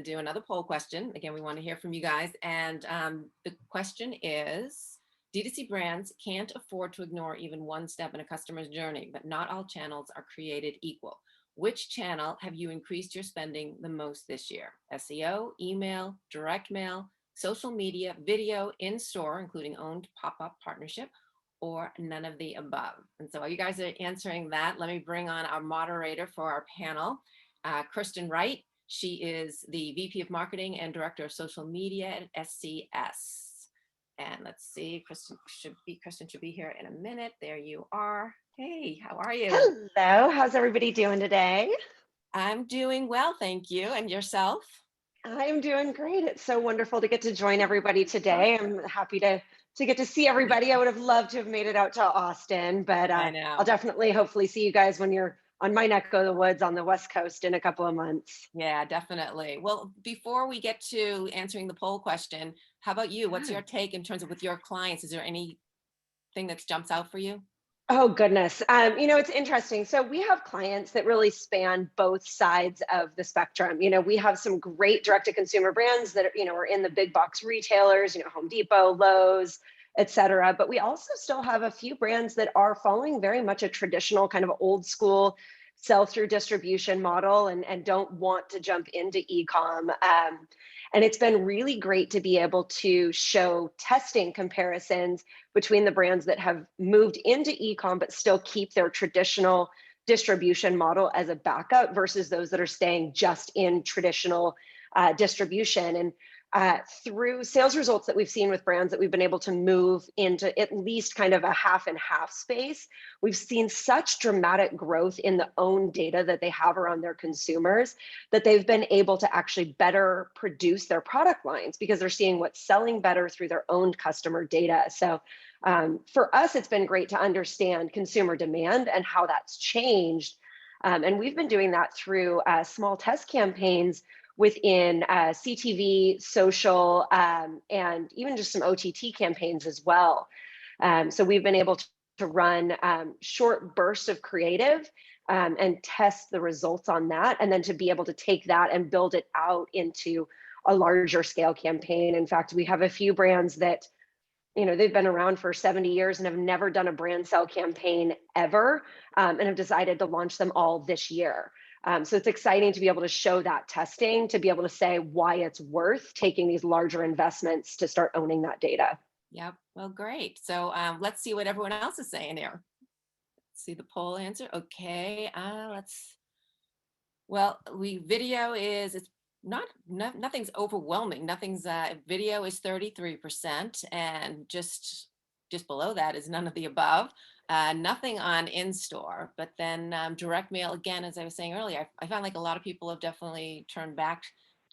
do another poll question. Again, we want to hear from you guys. And the question is, D2C brands can't afford to ignore even one step in a customer's journey, but not all channels are created equal. Which channel have you increased your spending the most this year? SEO, email, direct mail, social media, video, in-store, including owned pop-up partnership, or none of the above? And so while you guys are answering that, let me bring on our moderator for our panel, Kirsten Wright. She is the VP of Marketing and Director of Social Media at SCS. And let's see, Kristen should be here in a minute. There you are. Hey, how are you? Hello, how's everybody doing today? I'm doing well, thank you. And yourself? I'm doing great. It's so wonderful to get to join everybody today. I'm happy to get to see everybody. I would have loved to have made it out to Austin, but I know. I'll definitely hopefully see you guys when you're on my neck of the woods on the West Coast in a couple of months. Yeah, definitely. Well, before we get to answering the poll question, how about you? What's your take in terms of with your clients? Is there anything that jumps out for you? Oh, goodness. It's interesting. So we have clients that really span both sides of the spectrum. We have some great direct-to-consumer brands that are in the big box retailers, Home Depot, Lowe's, et cetera. But we also still have a few brands that are following very much a traditional kind of old school sell-through distribution model and don't want to jump into e-com. And it's been really great to be able to show testing comparisons between the brands that have moved into e-com but still keep their traditional distribution model as a backup versus those that are staying just in traditional distribution. And through sales results that we've seen with brands that we've been able to move into at least kind of a half and half space, we've seen such dramatic growth in the own data that they have around their consumers that they've been able to actually better produce their product lines because they're seeing what's selling better through their own customer data. So for us, it's been great to understand consumer demand and how that's changed. And we've been doing that through small test campaigns within CTV, social, and even just some OTT campaigns as well. So we've been able to run short bursts of creative and test the results on that, and then to be able to take that and build it out into a larger scale campaign. In fact, we have a few brands that they've been around for 70 years and have never done a brand sell campaign ever, and have decided to launch them all this year. So it's exciting to be able to show that testing, to be able to say why it's worth taking these larger investments to start owning that data. Yep. Well, great. So let's see what everyone else is saying there. Let's see the poll answer. Okay. Video is, it's nothing's overwhelming. Video is 33%, and just below that is none of the above. Nothing on in-store, but then direct mail, again, as I was saying earlier, I found like a lot of people have definitely turned back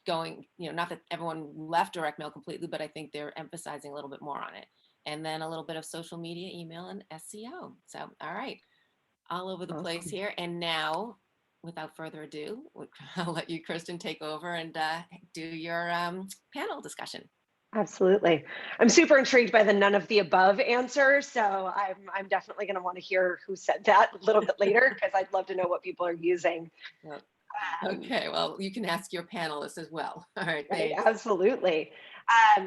going, not that everyone left direct mail completely, but I think they're emphasizing a little bit more on it. And then a little bit of social media, email, and SEO. So, all right, all over the place here. And now, without further ado, I'll let you, Kirsten, take over and do your panel discussion. Absolutely. I'm super intrigued by the none of the above answer. So I'm definitely going to want to hear who said that a little bit later, because I'd love to know what people are using. Okay, well, you can ask your panelists as well. All right, thanks. Absolutely.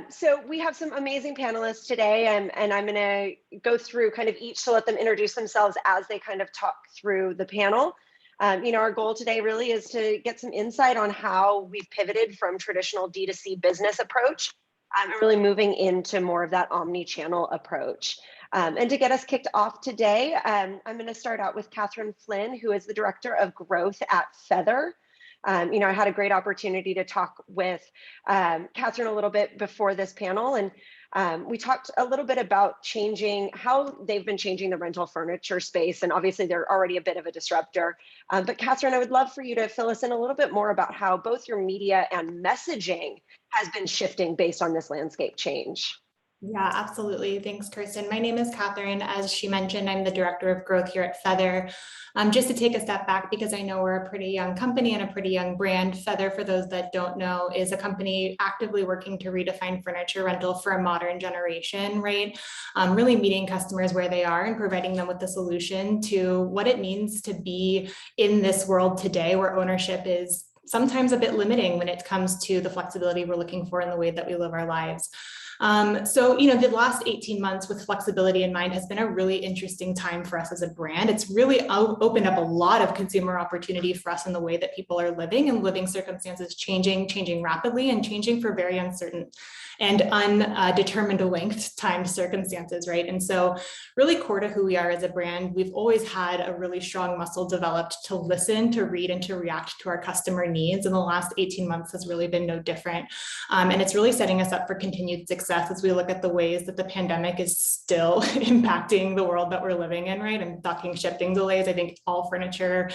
So we have some amazing panelists today, and I'm going to go through kind of each to let them introduce themselves as they kind of talk through the panel. Our goal today really is to get some insight on how we've pivoted from traditional D2C business approach and really moving into more of that omni-channel approach. And to get us kicked off today, I'm going to start out with Kathryn Flynn, who is the Director of Growth at Feather. I had a great opportunity to talk with Kathryn a little bit before this panel, and we talked a little bit about how they've been changing the rental furniture space, and obviously they're already a bit of a disruptor. But Kathryn, I would love for you to fill us in a little bit more about how both your media and messaging has been shifting based on this landscape change. Yeah, absolutely. Thanks, Kirsten. My name is Kathryn. As she mentioned, I'm the Director of Growth here at Feather. Just to take a step back, because I know we're a pretty young company and a pretty young brand. Feather, for those that don't know, is a company actively working to redefine furniture rental for a modern generation, right? Really meeting customers where they are and providing them with the solution to what it means to be in this world today, where ownership is sometimes a bit limiting when it comes to the flexibility we're looking for in the way that we live our lives. So, the last 18 months with flexibility in mind has been a really interesting time for us as a brand. It's really opened up a lot of consumer opportunity for us in the way that people are living, and living circumstances changing rapidly and changing for very uncertain and undetermined length time circumstances, right? And so really core to who we are as a brand, we've always had a really strong muscle developed to listen, to read, and to react to our customer needs. And the last 18 months has really been no different. And it's really setting us up for continued success as we look at the ways that the pandemic is still impacting the world that we're living in, right? And talking shipping delays. I think all furniture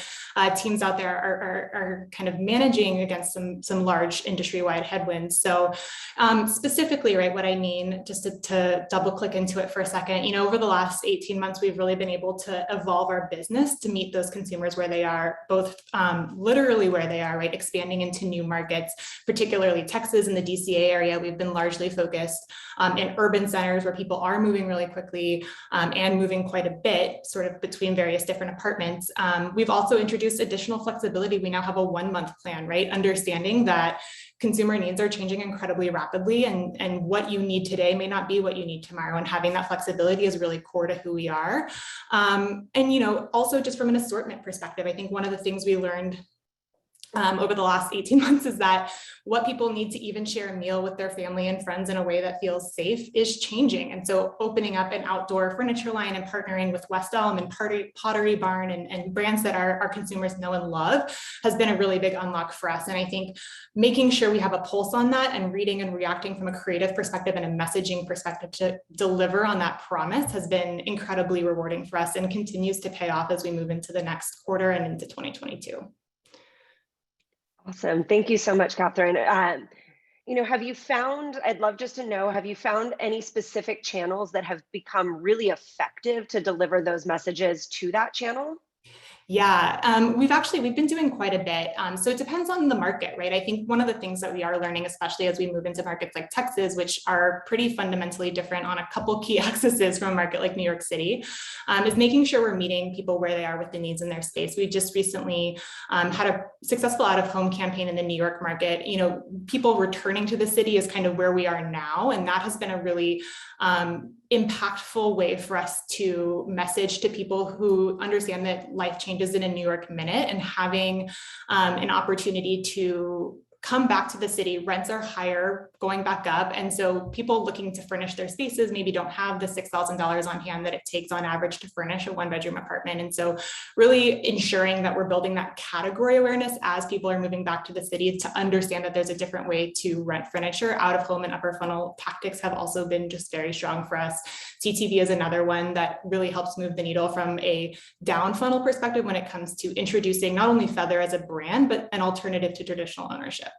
teams out there are kind of managing against some large industry-wide headwinds. So specifically, right, what I mean, just to double click into it for a second, over the last 18 months, we've really been able to evolve our business to meet those consumers where they are, both literally where they are, right, expanding into new markets, particularly Texas and the DCA area. We've been largely focused in urban centers where people are moving really quickly and moving quite a bit sort of between various different apartments. We've also introduced additional flexibility. We now have a 1-month plan, right? Understanding that consumer needs are changing incredibly rapidly, and what you need today may not be what you need tomorrow. And having that flexibility is really core to who we are. And, also just from an assortment perspective, I think one of the things we learned over the last 18 months is that what people need to even share a meal with their family and friends in a way that feels safe is changing. And so opening up an outdoor furniture line and partnering with West Elm and Pottery Barn and brands that our consumers know and love has been a really big unlock for us. And I think making sure we have a pulse on that and reading and reacting from a creative perspective and a messaging perspective to deliver on that promise has been incredibly rewarding for us and continues to pay off as we move into the next quarter and into 2022. Awesome. Thank you so much, Kathryn. Have you found, I'd love just to know, have you found any specific channels that have become really effective to deliver those messages to that channel? Yeah, we've been doing quite a bit. So it depends on the market, right? I think one of the things that we are learning, especially as we move into markets like Texas, which are pretty fundamentally different on a couple key axes from a market like New York City, is making sure we're meeting people where they are with the needs in their space. We just recently had a successful out-of-home campaign in the New York market. People returning to the city is kind of where we are now, and that has been a really impactful way for us to message to people who understand that life changes in a New York minute, and having an opportunity to come back to the city. Rents are higher, going back up. And so people looking to furnish their spaces maybe don't have the $6,000 on hand that it takes on average to furnish a 1-bedroom apartment. And so really ensuring that we're building that category awareness as people are moving back to the city to understand that there's a different way to rent furniture. Out of home and upper funnel tactics have also been just very strong for us. CTV is another one that really helps move the needle from a down funnel perspective when it comes to introducing not only Feather as a brand, but an alternative to traditional ownership.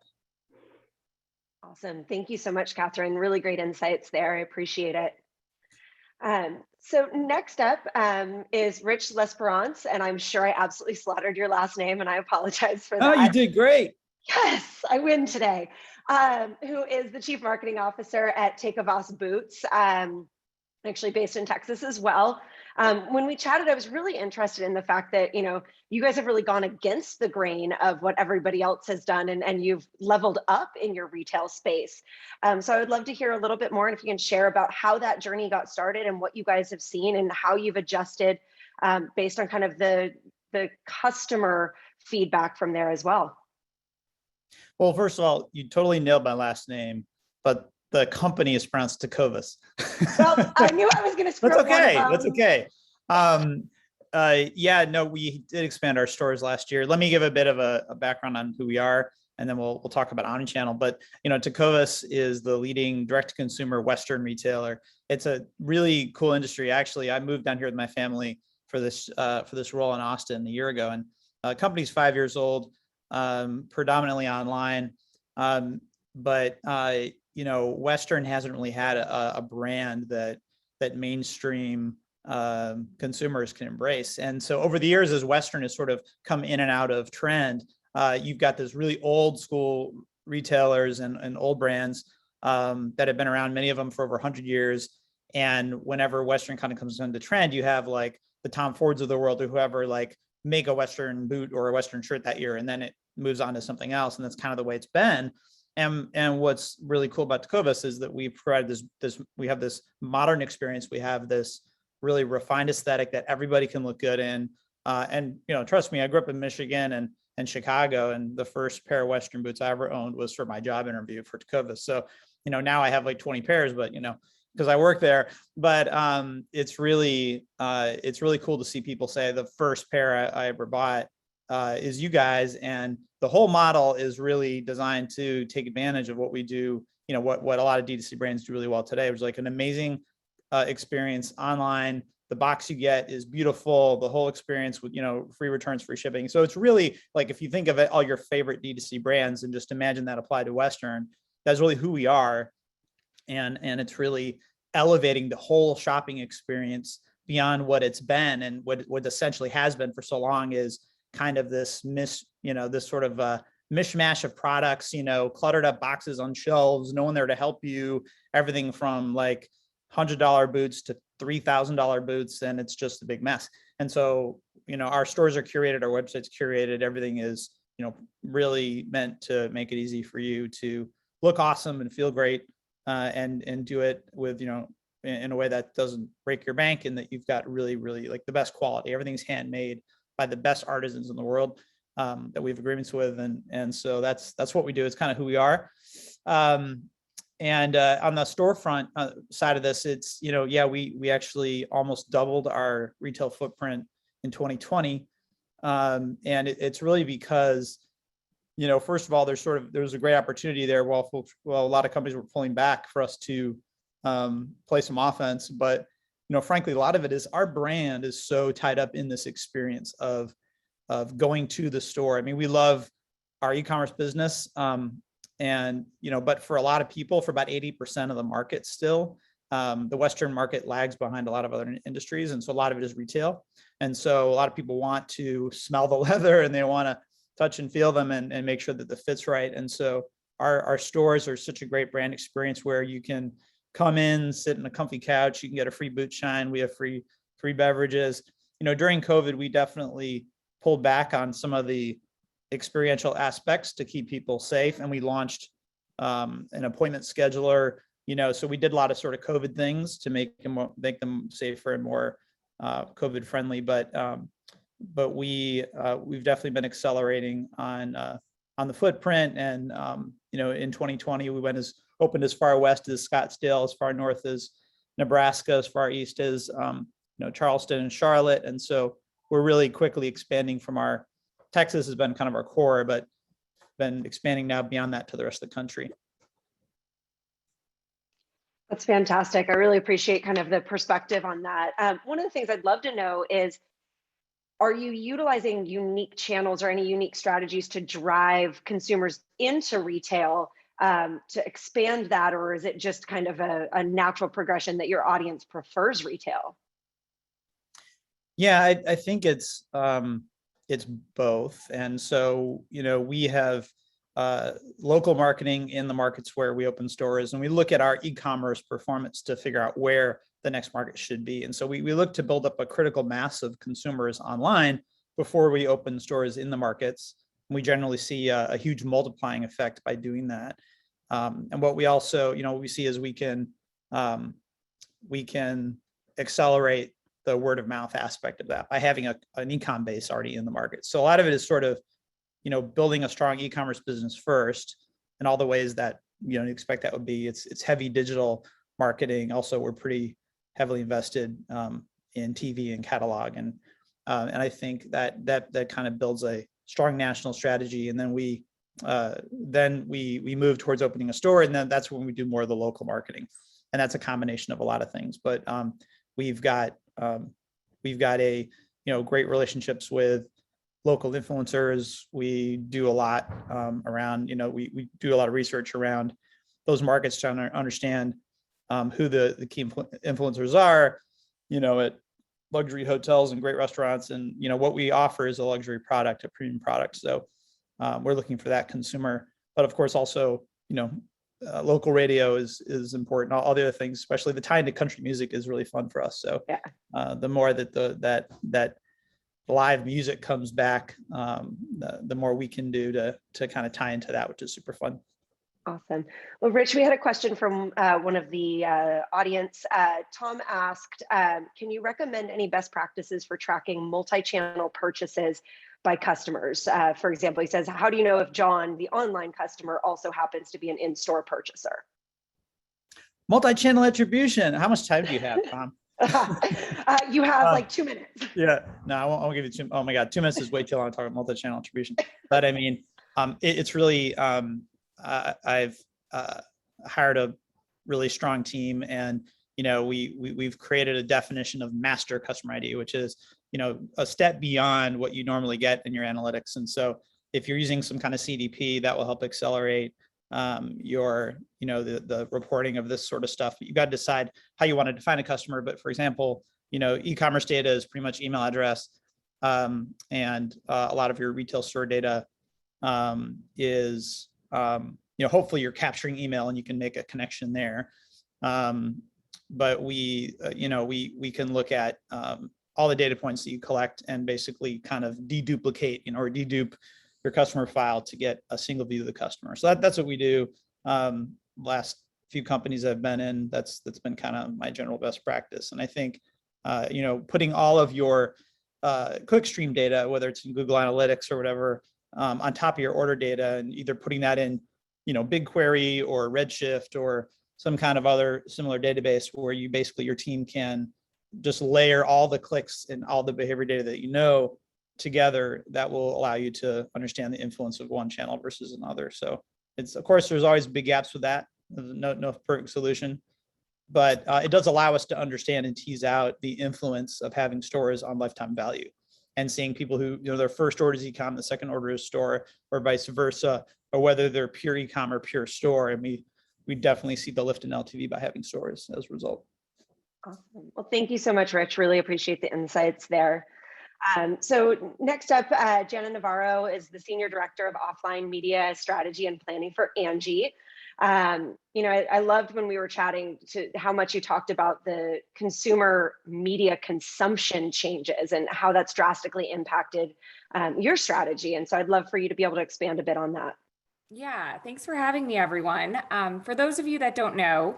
Awesome. Thank you so much, Kathryn. Really great insights there. I appreciate it. So next up is Rich Lesperance, and I'm sure I absolutely slaughtered your last name, and I apologize for that. Oh, you did great. Yes, I win today. Who is the Chief Marketing Officer at Tecovas Boots, actually based in Texas as well. When we chatted, I was really interested in the fact that, you guys have really gone against the grain of what everybody else has done, and you've leveled up in your retail space. So I would love to hear a little bit more, and if you can share about how that journey got started and what you guys have seen and how you've adjusted based on kind of the customer feedback from there as well. Well, first of all, you totally nailed my last name, but the company is pronounced Tecovas. Well, I knew I was going to screw That's up okay. one of them. That's okay. Yeah, no, we did expand our stores last year. Let me give a bit of a background on who we are, and then we'll talk about omnichannel. But Tecovas is the leading direct-to-consumer Western retailer. It's a really cool industry. Actually, I moved down here with my family for this role in Austin a year ago, and the company's 5 years old, predominantly online, but Western hasn't really had a brand that mainstream consumers can embrace. And so over the years, as Western has sort of come in and out of trend, you've got this really old school retailers and old brands that have been around, many of them for over 100 years. And whenever Western kind of comes into trend, you have like the Tom Fords of the world or whoever like make a Western boot or a Western shirt that year, and then it moves on to something else. And that's kind of the way it's been. And what's really cool about Tecovas is that we provide we have this modern experience. We have this really refined aesthetic that everybody can look good in. And, trust me, I grew up in Michigan and Chicago, and the first pair of Western boots I ever owned was for my job interview for Tecovas. So, now I have like 20 pairs, but, because I work there, but it's really cool to see people say the first pair I ever bought is you guys. And the whole model is really designed to take advantage of what we do, what a lot of D2C brands do really well today, which is like an amazing experience online. The box you get is beautiful. The whole experience with, free returns, free shipping. So it's really like, if you think of it, all your favorite D2C brands and just imagine that applied to Western, that's really who we are. And it's really elevating the whole shopping experience beyond what it's been. And what essentially has been for so long is kind of this this sort of mishmash of products, cluttered up boxes on shelves, no one there to help you, everything from like $100 boots to $3,000 boots, and it's just a big mess. And so, our stores are curated, our website's curated, everything is, really meant to make it easy for you to look awesome and feel great, and do it with, in a way that doesn't break your bank, and that you've got really, really like the best quality. Everything's handmade by the best artisans in the world, that we have agreements with. And so that's what we do. It's kind of who we are. And on the storefront side of this, it's, we actually almost doubled our retail footprint in 2020. And it's really because, first of all, there's a great opportunity there. Well, a lot of companies were pulling back for us to play some offense. But, frankly, a lot of it is our brand is so tied up in this experience of going to the store. I mean, we love our e-commerce business. And, but for a lot of people, for about 80% of the market still, the Western market lags behind a lot of other industries. And so a lot of it is retail. And so a lot of people want to smell the leather and they want to touch and feel them and make sure that the fit's right. And so our stores are such a great brand experience where you can come in, sit in a comfy couch, you can get a free boot shine. We have free beverages. During COVID, we definitely pulled back on some of the experiential aspects to keep people safe. And we launched an appointment scheduler, so we did a lot of sort of COVID things to make them safer and more COVID friendly. But we've definitely been accelerating on the footprint. And, in 2020, we opened as far west as Scottsdale, as far north as Nebraska, as far east as, Charleston and Charlotte. And so we're really quickly expanding from Texas has been kind of our core, but been expanding now beyond that to the rest of the country. That's fantastic. I really appreciate kind of the perspective on that. One of the things I'd love to know is, are you utilizing unique channels or any unique strategies to drive consumers into retail, to expand that, or is it just kind of a natural progression that your audience prefers retail? Yeah, I think it's both. And so, we have local marketing in the markets where we open stores, and we look at our e-commerce performance to figure out where the next market should be. And so we look to build up a critical mass of consumers online before we open stores in the markets. And we generally see a huge multiplying effect by doing that. And what we also, what we see is we can accelerate the word of mouth aspect of that by having an e-com base already in the market. So a lot of it is sort of, building a strong e-commerce business first, and all the ways that, you expect that would be. It's heavy digital marketing. Also, we're pretty heavily invested in TV and catalog. And I think that kind of builds a strong national strategy. And then we move towards opening a store. And then that's when we do more of the local marketing. And that's a combination of a lot of things. But we've got great relationships with local influencers. We do a lot around, we do a lot of research around those markets, trying to understand who the key influencers are, at luxury hotels and great restaurants. And, what we offer is a luxury product, a premium product. So we're looking for that consumer. But of course, also, local radio is important. All the other things, especially the tie into country music, is really fun for us. So yeah. The more that live music comes back, the more we can do to kind of tie into that, which is super fun. Awesome. Well, Rich, we had a question from one of the audience. Tom asked, can you recommend any best practices for tracking multi-channel purchases by customers? For example, he says, how do you know if John, the online customer, also happens to be an in-store purchaser? Multi-channel attribution. How much time do you have, Tom? You have like 2 minutes. Yeah, no, I won't give you two. Oh my God, 2 minutes is way too long to talk about multi-channel attribution. But I mean, it's really, I've hired a really strong team, and we've created a definition of master customer ID, which is a step beyond what you normally get in your analytics. And so if you're using some kind of CDP, that will help accelerate your the reporting of this sort of stuff. You got to decide how you want to define a customer. But for example, e-commerce data is pretty much email address, and a lot of your retail store data is hopefully you're capturing email and you can make a connection there. But we can look at all the data points that you collect and basically kind of deduplicate or dedupe your customer file to get a single view of the customer. So that's what we do. Last few companies I've been in, that's been kind of my general best practice. And I think putting all of your clickstream data, whether it's in Google Analytics or whatever, on top of your order data, and either putting that in BigQuery or Redshift or some kind of other similar database where you basically your team can just layer all the clicks and all the behavior data that together, that will allow you to understand the influence of one channel versus another. So it's, of course, there's always big gaps with that. There's no perfect solution, but it does allow us to understand and tease out the influence of having stores on lifetime value, and seeing people who, their first order is e-com, the second order is store, or vice versa, or whether they're pure e-com or pure store. And we definitely see the lift in LTV by having stores as a result. Awesome. Well, thank you so much, Rich. Really appreciate the insights there. So next up, Janna Navarro is the Senior Director of Offline Media Strategy and Planning for Angi. I loved when we were chatting to how much you talked about the consumer media consumption changes and how that's drastically impacted your strategy. And so I'd love for you to be able to expand a bit on that. Yeah, thanks for having me, everyone. For those of you that don't know,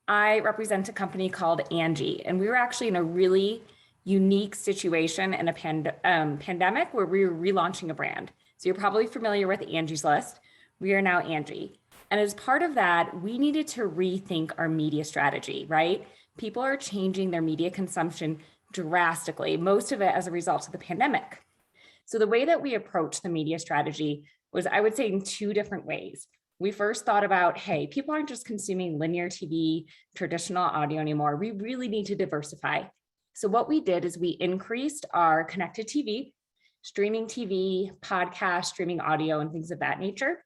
I represent a company called Angi, and we were actually in a really unique situation in a pandemic where we were relaunching a brand. So you're probably familiar with Angie's List. We are now Angi. And as part of that, we needed to rethink our media strategy, right? People are changing their media consumption drastically, most of it as a result of the pandemic. So the way that we approached the media strategy was, I would say, in two different ways. We first thought about, hey, people aren't just consuming linear TV, traditional audio anymore. We really need to diversify. So what we did is we increased our connected TV, streaming TV, podcast, streaming audio, and things of that nature.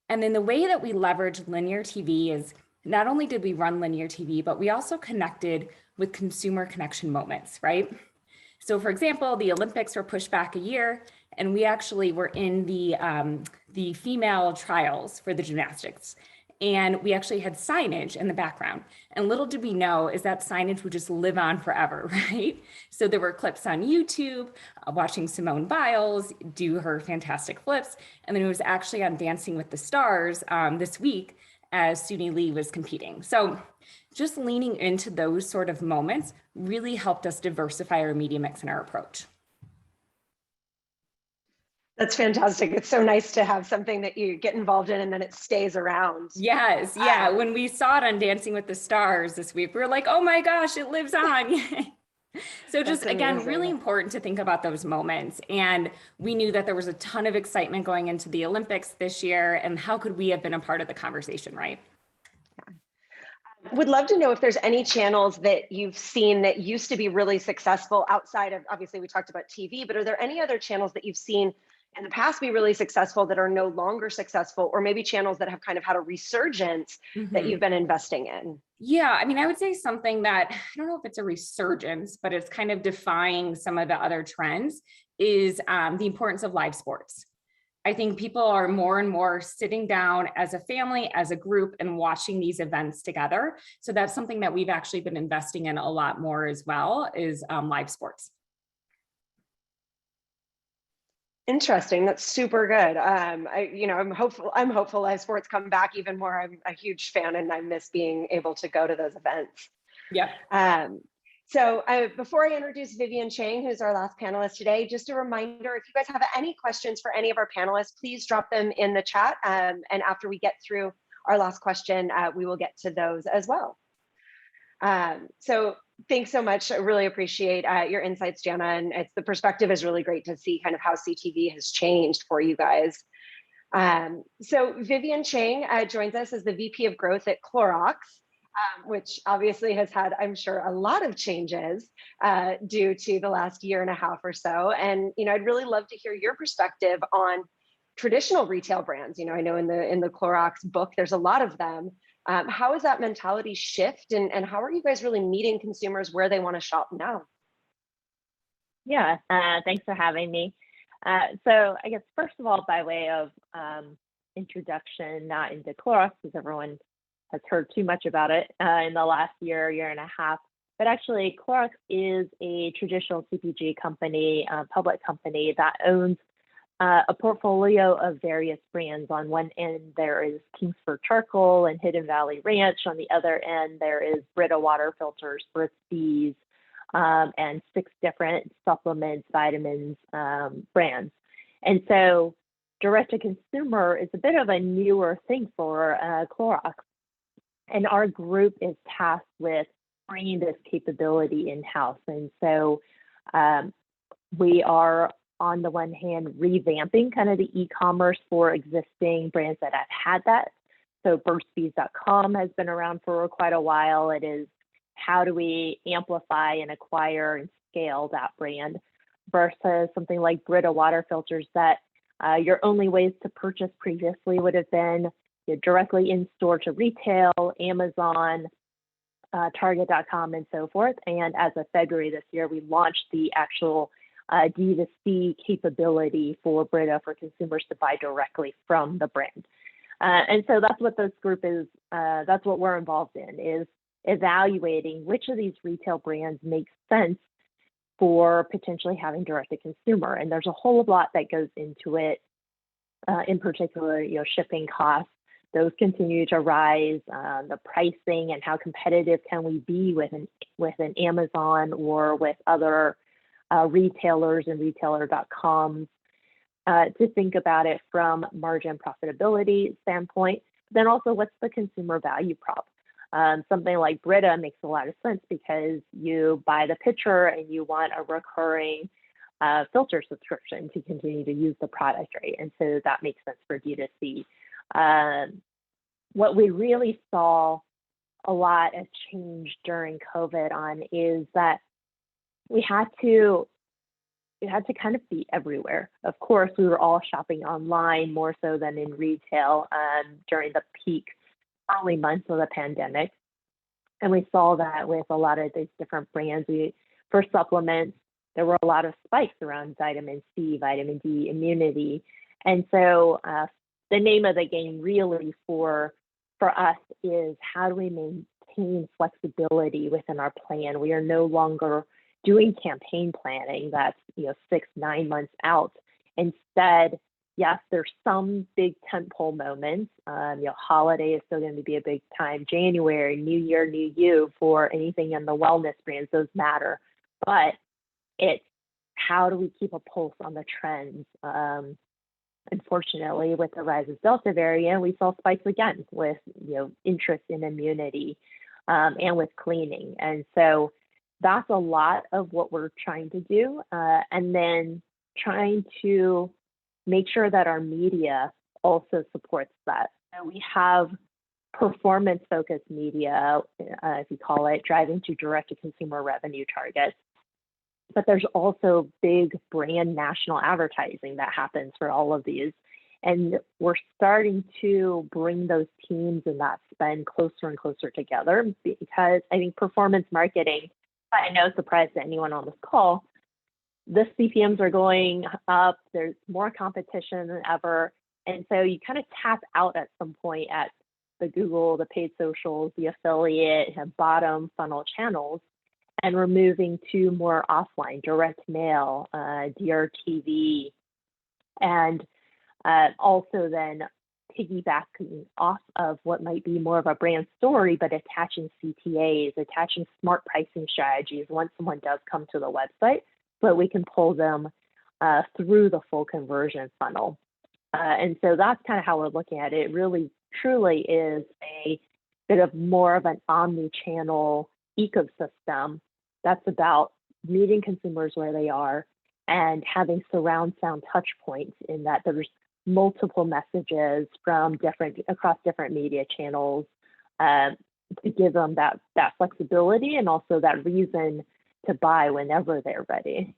And then the way that we leveraged linear TV is not only did we run linear TV, but we also connected with consumer connection moments, right? So for example, the Olympics were pushed back a year, and we actually were in the female trials for the gymnastics. And we actually had signage in the background. And little did we know is that signage would just live on forever, right? So there were clips on YouTube, watching Simone Biles do her fantastic flips. And then it was actually on Dancing with the Stars this week as Suni Lee was competing. So just leaning into those sort of moments really helped us diversify our media mix and our approach. That's fantastic. It's so nice to have something that you get involved in and then it stays around. Yes. Yeah. When we saw it on Dancing with the Stars this week, we were like, oh my gosh, it lives on. So just, again, really important to think about those moments. And we knew that there was a ton of excitement going into the Olympics this year. And how could we have been a part of the conversation, right? Would love to know if there's any channels that you've seen that used to be really successful outside of, obviously we talked about TV, but are there any other channels that you've seen in the past be really successful that are no longer successful, or maybe channels that have kind of had a resurgence that you've been investing in? Yeah, I mean, I would say something that, I don't know if it's a resurgence, but it's kind of defying some of the other trends, is the importance of live sports. I think people are more and more sitting down as a family, as a group, and watching these events together. So that's something that we've actually been investing in a lot more as well, is live sports. Interesting. That's super good. I'm hopeful. I'm hopeful as sports come back even more. I'm a huge fan, and I miss being able to go to those events. Yep. Before I introduce Vivian Chang, who's our last panelist today, just a reminder, if you guys have any questions for any of our panelists, please drop them in the chat. And after we get through our last question, we will get to those as well. So thanks so much. I really appreciate your insights, Janna. And the perspective is really great to see kind of how CTV has changed for you guys. So Vivian Chang joins us as the VP of Growth at Clorox. Which obviously has had, I'm sure, a lot of changes due to the last year and a half or so. And I'd really love to hear your perspective on traditional retail brands. I know in the Clorox book, there's a lot of them. How is that mentality shift, and how are you guys really meeting consumers where they want to shop now? Yeah, thanks for having me. So I guess first of all, by way of introduction, not into Clorox, because everyone has heard too much about it in the last year and a half. But actually, Clorox is a traditional CPG company, public company that owns a portfolio of various brands. On one end, there is Kingsford Charcoal and Hidden Valley Ranch. On the other end, there is Brita water filters, Burt's Bees, and 6 different supplements, vitamins, brands. And so direct-to-consumer is a bit of a newer thing for Clorox. And our group is tasked with bringing this capability in-house. And so we are, on the one hand, revamping kind of the e-commerce for existing brands that have had that. So burtsbees.com has been around for quite a while. It is, how do we amplify and acquire and scale that brand, versus something like Brita water filters that your only ways to purchase previously would have been directly in store to retail, Amazon, Target.com, and so forth. And as of February this year, we launched the actual D2C capability for Brita for consumers to buy directly from the brand. And so that's what this group is, that's what we're involved in, is evaluating which of these retail brands make sense for potentially having direct to consumer. And there's a whole lot that goes into it, in particular, shipping costs. Those continue to rise, the pricing and how competitive can we be with an Amazon or with other retailers and retailer.coms, to think about it from margin profitability standpoint. Then also, what's the consumer value prop? Something like Brita makes a lot of sense because you buy the pitcher and you want a recurring filter subscription to continue to use the product, right? And so that makes sense for D2C. What we really saw a lot of change during COVID on is that we had to kind of be everywhere. Of course, we were all shopping online more so than in retail during the peak early months of the pandemic. And we saw that with a lot of these different brands. For supplements, there were a lot of spikes around vitamin C, vitamin D, immunity. And so the name of the game really for us is, how do we maintain flexibility within our plan? We are no longer doing campaign planning that's 6-9 months out. Instead, yes, there's some big tentpole moments. Holiday is still going to be a big time. January, New Year, New You for anything in the wellness brands, those matter. But it's, how do we keep a pulse on the trends? Unfortunately, with the rise of Delta variant, we saw spikes again with interest in immunity and with cleaning. And so that's a lot of what we're trying to do. And then trying to make sure that our media also supports that. So we have performance-focused media, if you call it, driving to direct-to-consumer revenue targets. But there's also big brand national advertising that happens for all of these. And we're starting to bring those teams and that spend closer and closer together, because I think performance marketing, by no surprise to anyone on this call, the CPMs are going up. There's more competition than ever. And so you kind of tap out at some point at the Google, the paid socials, the affiliate, and bottom funnel channels, and we're moving to more offline, direct mail, DRTV, And also then piggybacking off of what might be more of a brand story, but attaching CTAs, attaching smart pricing strategies once someone does come to the website, so we can pull them through the full conversion funnel. And so that's kind of how we're looking at it. It really truly is a bit of more of an omni-channel ecosystem that's about meeting consumers where they are and having surround sound touch points, in that there's multiple messages from across different media channels to give them that flexibility and also that reason to buy whenever they're ready.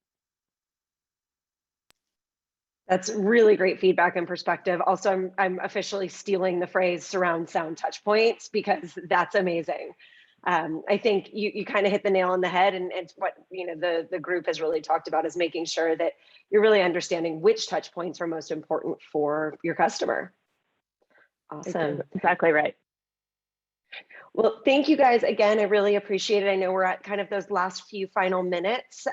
That's really great feedback and perspective. Also, I'm officially stealing the phrase surround sound touch points, because that's amazing. I think you kind of hit the nail on the head, and it's what the group has really talked about, is making sure that you're really understanding which touch points are most important for your customer. Awesome. Exactly right. Well, thank you guys again. I really appreciate it. I know we're at kind of those last few final minutes.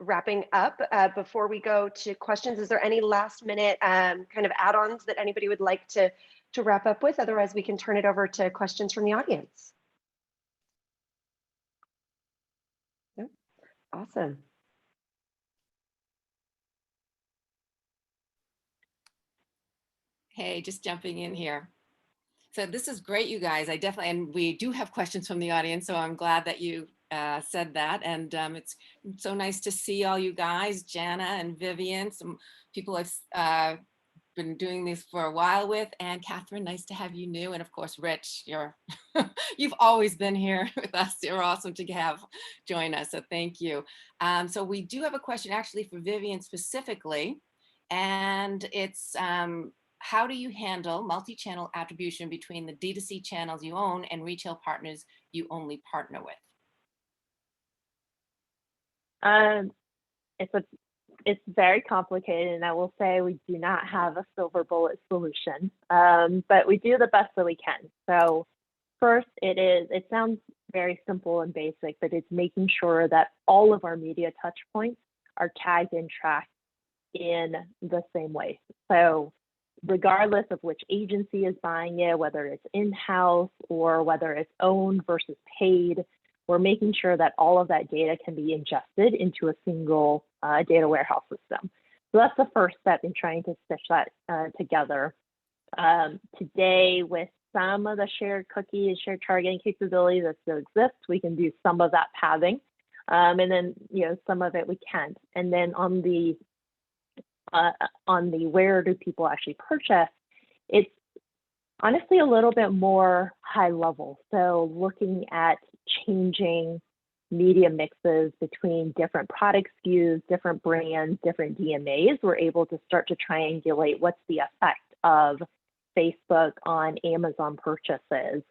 Wrapping up, before we go to questions, is there any last minute kind of add-ons that anybody would like to wrap up with? Otherwise, we can turn it over to questions from the audience. Yep. Awesome. Hey, just jumping in here. So this is great, you guys. And we do have questions from the audience, so I'm glad that you said that. And it's so nice to see all you guys, Janna and Vivian, some people I've been doing this for a while with, and Kathryn, nice to have you new. And of course, Rich, you've always been here with us. You're awesome to have join us, so thank you. So we do have a question actually for Vivian specifically, and it's, how do you handle multi-channel attribution between the D2C channels you own and retail partners you only partner with? It's very complicated, and I will say we do not have a silver bullet solution, but we do the best that we can. So first, it sounds very simple and basic, but it's making sure that all of our media touch points are tagged and tracked in the same way. So regardless of which agency is buying it, whether it's in-house or whether it's owned versus paid, we're making sure that all of that data can be ingested into a single data warehouse system. So that's the first step in trying to stitch that together. Today, with some of the shared cookies, shared targeting capabilities that still exist, we can do some of that pathing, and then some of it we can't. And then on the where do people actually purchase, it's honestly a little bit more high level. So looking at changing media mixes between different product SKUs, different brands, different DMAs, we're able to start to triangulate what's the effect of Facebook on Amazon purchases,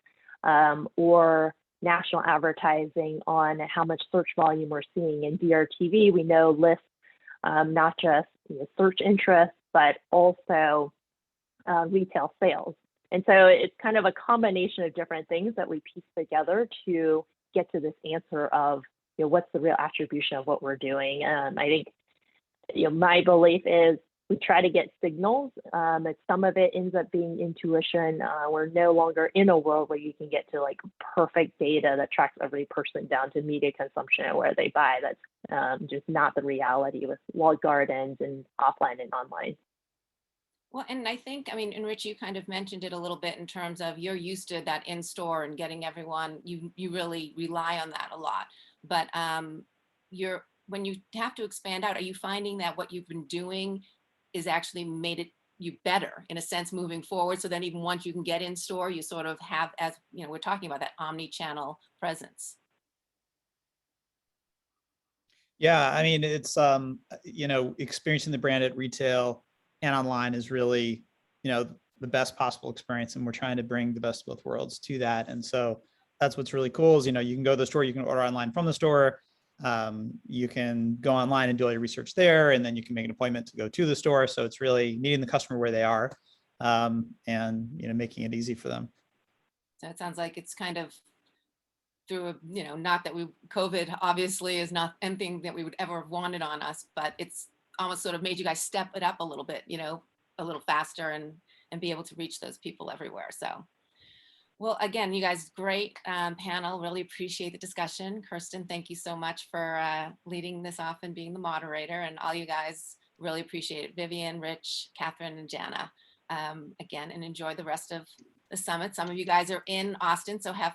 or national advertising on how much search volume we're seeing. In DRTV, we know lists not just search interest, but also retail sales. And so it's kind of a combination of different things that we piece together to get to this answer of what's the real attribution of what we're doing. I think my belief is we try to get signals, and some of it ends up being intuition. We're no longer in a world where you can get to like perfect data that tracks every person down to media consumption and where they buy. That's just not the reality with walled gardens and offline and online. Well, and I think, and Rich, you kind of mentioned it a little bit in terms of you're used to that in-store and getting everyone, you really rely on that a lot. But when you have to expand out, are you finding that what you've been doing is actually made it you better in a sense moving forward? So then even once you can get in store, you sort of have, as we're talking about, that omni-channel presence. Yeah, it's experiencing the brand at retail and online is really the best possible experience, and we're trying to bring the best of both worlds to that. And so that's what's really cool is you can go to the store, you can order online from the store, you can go online and do all your research there, and then you can make an appointment to go to the store. So it's really meeting the customer where they are, and making it easy for them. So it sounds like it's kind of through not that COVID obviously is not anything that we would ever have wanted on us, but it's almost sort of made you guys step it up a little bit, you know, a little faster and be able to reach those people everywhere. So, well, again, you guys, great panel. Really appreciate the discussion. Kirsten, thank you so much for leading this off and being the moderator, and all you guys, really appreciate it. Vivian, Rich, Kathryn, and Janna. Again, and enjoy the rest of the summit. Some of you guys are in Austin, so have